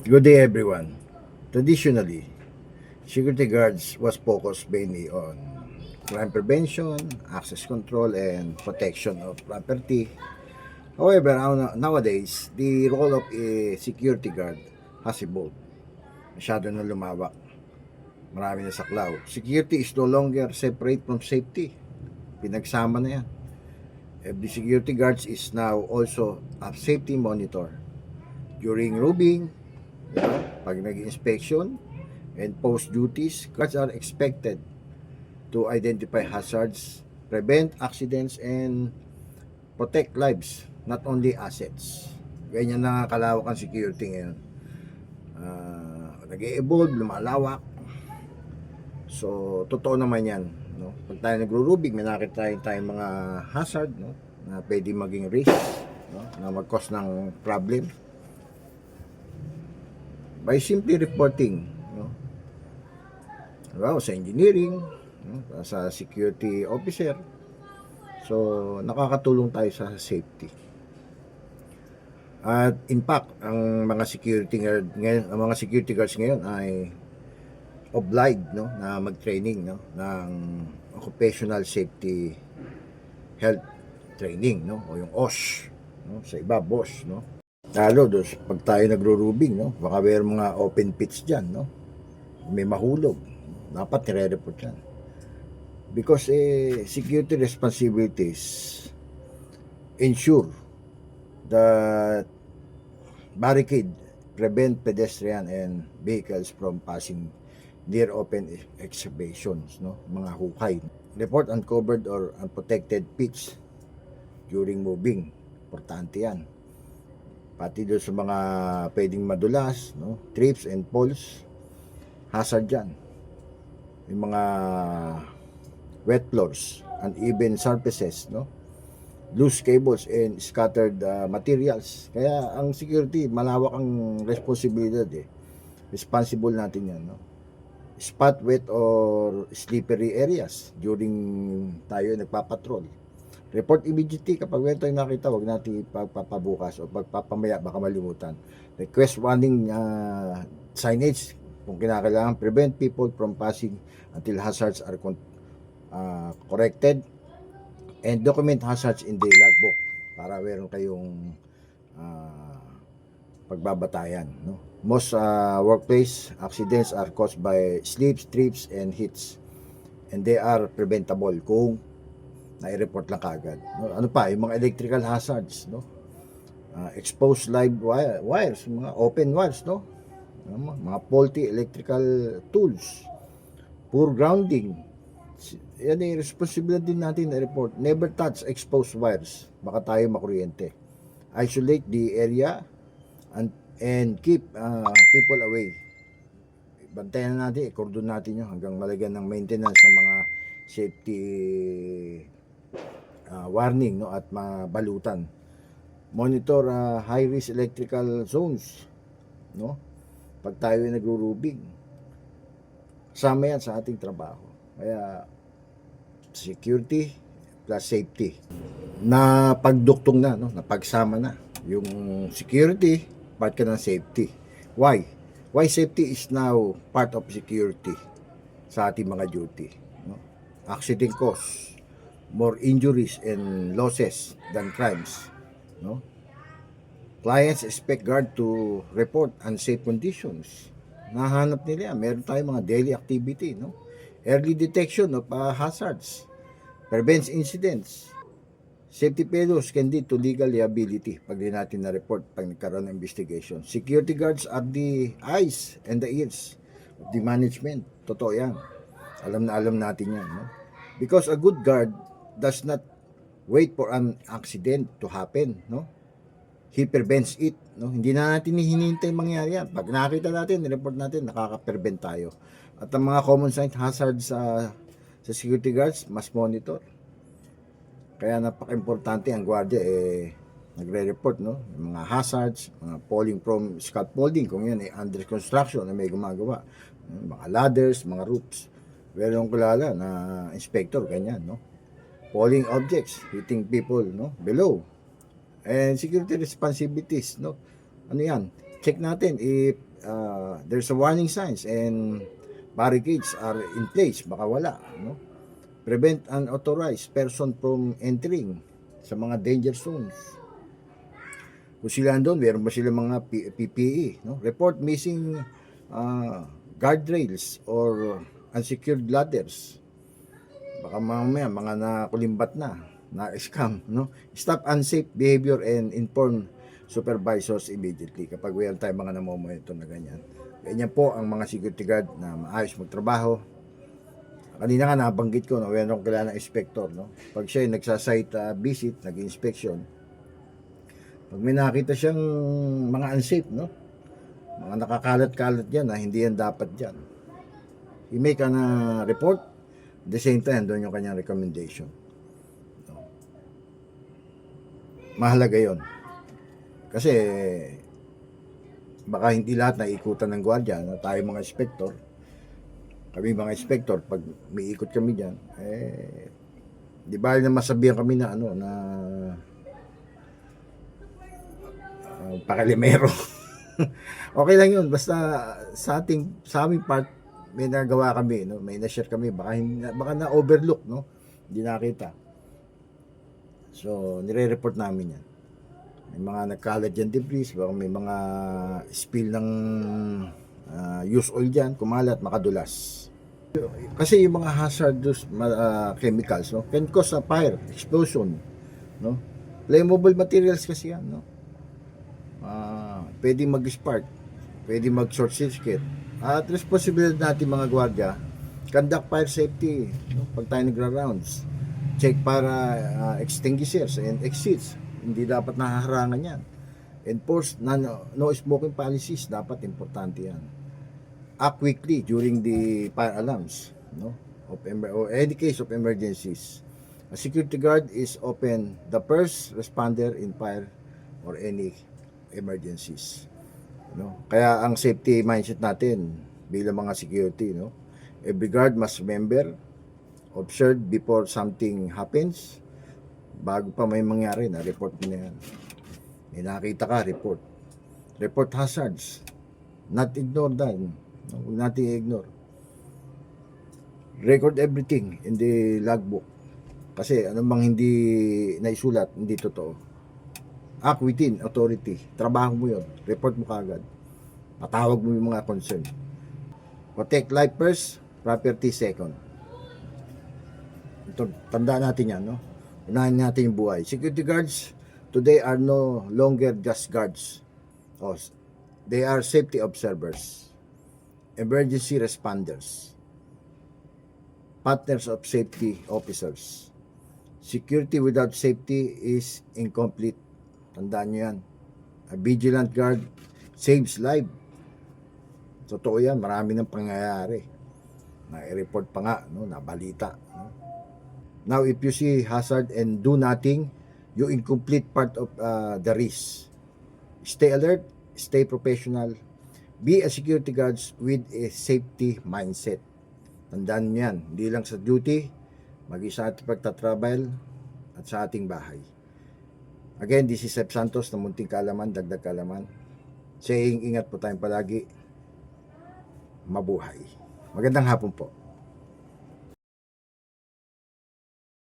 Good day everyone. Traditionally, security guards was focused mainly on crime prevention, access control, and protection of property. However, nowadays, the role of a security guard has evolved. Masyado na lumawak. Marami na saklaw. Security is no longer separate from safety. Pinagsama na yan. Every security guards is now also a safety monitor. During robbing, pag nag-inspection, and post duties, guards are expected to identify hazards, prevent accidents, and protect lives, not only assets. Ganyan na kalawak ang security ngayon. Nag-e-evolve, lumalawak. So, totoo naman yan. No? Pag tayo nagro-rubig, may nakita tayong mga hazard, no? Na pwede maging risk, no? Na mag-cause ng problem. By simply reporting, no? Well, sa engineering, no? Sa security officer. So, nakakatulong tayo sa safety. At in fact, ang mga security guards ngayon ay obliged, no, na mag-training, no, ng occupational safety health training, no, o yung OSH, no, sa iba boss, no. Lalo dos pag tayo nagro-rubing, no, baka mayroong mga open pits diyan, no. May mahulog, dapat nire-report yan. Because security responsibilities ensure that barricade prevent pedestrian and vehicles from passing near open excavations, no, mga hukay. Report uncovered or unprotected pits during moving. Importante yan. Pati doon sa mga pwedeng madulas, no, trips and falls, hazard yan. Yung mga wet floors, uneven surfaces, no, loose cables and scattered materials. Kaya ang security, malawak ang responsibilidad responsible natin yan, no. Spot wet or slippery areas during tayo nagpapatrol. Report immediately kapag meron tayong nakita, wag natin pagpapabukas o pagpapamaya, baka malimutan. Request warning signage kung kinakailangan, prevent people from passing until hazards are corrected, and document hazards in the logbook para meron kayong pagbabatayan, no? Most workplace accidents are caused by slips, trips, and hits, and they are preventable kung nai-report lang kaagad, no? Ano pa, yung mga electrical hazards, no? Exposed live wires, mga open wires, no? Mga faulty electrical tools, poor grounding. Yan ay responsibility din natin na report. Never touch exposed wires, baka tayo makuryente. Isolate the area and keep people away. Bantayan natin, i-cordon natin yun hanggang malagyan ng maintenance ng mga safety warning, no, at mabalutan. Monitor high risk electrical zones, no, pag tayo ay nagro-rubing. Kasama yan sa ating trabaho. Kaya security plus safety na pagduktong na, no, na pagsama na yung security part ka ng safety. Why safety is now part of security sa ating mga duty, no? Accident cause more injuries and losses than crimes, no? Clients expect guard to report unsafe conditions. Nahanap nila, meron tayong mga daily activity, no? Early detection of hazards prevents incidents. Safety failures can lead to legal liability pag di natin na-report pag nagkaroon ng investigation. Security guards are the eyes and the ears of the management. Totoo yan. Alam na alam natin yan, no? Because a good guard does not wait for an accident to happen, no? He prevents it, no? Hindi na natin hinihintay mangyari yan. Pag nakita natin, report natin, nakaka-prevent tayo. At ang mga common sign hazards sa security guards, mas monitor. Kaya napaka-importante ang gwardiya nagre-report, no? Yung mga hazards, mga falling from scaffolding, kung yan under construction na may gumagawa. Mga ladders, mga roofs. Meron kilala na inspector, ganyan, no? Falling objects, hitting people, no, below. And security responsibilities, no? Ano yan? Check natin if there's a warning signs and barricades are in place, baka wala, no? Prevent unauthorized person from entering sa mga danger zones. Kung sila andun, meron ba sila mga PPE, no? Report missing guardrails or unsecured ladders. Baka mamaya mga nakulimbat na scam, no? Stop unsafe behavior and inform supervisors immediately kapag meron tayong mga namomonitor na ganyan. Ganyan po ang mga security guard na maayos magtrabaho. Kanina nga nabanggit ko na meron kailangan ng inspector, no? Pag siya ay nagsasite visit, nag-inspection, pag may nakita siyang mga unsafe, no? Mga nakakalat-kalat diyan na hindi yan dapat diyan. I-make an report, at the same time doon yung kanyang recommendation. No? Mahalaga 'yon. Kasi baka hindi lahat naikutan ng gwardiya, na tayo mga inspector. Kami mga inspector, pag may ikot kami diyan, di ba na masabihan kami na na pakalimero. Okay lang 'yun, basta sa aming part may nagawa kami, no? May na-share kami, baka na-overlook, no? Hindi nakita. So, nire-report namin 'yan. May mga nagkalat dyan debris, baka may mga spill ng used oil dyan, kumalat, makadulas. Kasi yung mga hazardous chemicals, no, can cause a fire, explosion, no. Flammable materials kasi yan, no. Pwede mag-spark, pwede mag-short circuit. At responsibilidad natin mga gwardiya, conduct fire safety, no, pag tayo nagra-rounds. Check para extinguishers and exits. Hindi dapat nahaharangan yan. Enforce no smoking policies, dapat importante yan. Act quickly during the fire alarms, no, or any case of emergencies. A security guard is often the first responder in fire or any emergencies, no. Kaya ang safety mindset natin bilang mga security, no, every guard must remember, observe before something happens. Bago pa may mangyari, na report mo na yan. May nakita ka, report. Report hazards. Not ignore that. Huwag natin i-ignore. Record everything in the logbook. Kasi anumang hindi naisulat, hindi totoo. Act within authority. Trabaho mo yun. Report mo kagad. Patawag mo yung mga concern. Protect life first, property second. Ito, tandaan natin yan, no? Unahin natin yung buhay. Security guards today are no longer just guards. They are safety observers, emergency responders, partners of safety officers. Security without safety is incomplete. Tandaan nyo yan. A vigilant guard saves life. Totoo yan. Marami ng pangyayari. Na-report pa nga, no? Nabalita, no? Now, if you see hazard and do nothing, you incomplete part of the risk. Stay alert, stay professional, be a security guard with a safety mindset. Tandaan niyo yan, hindi lang sa duty, maging sa ating pagtatravel at sa ating bahay. Again, this is Sep Santos ng Munting Kaalaman, Dagdag Kaalaman. Saying, ingat po tayong palagi. Mabuhay. Magandang hapon po.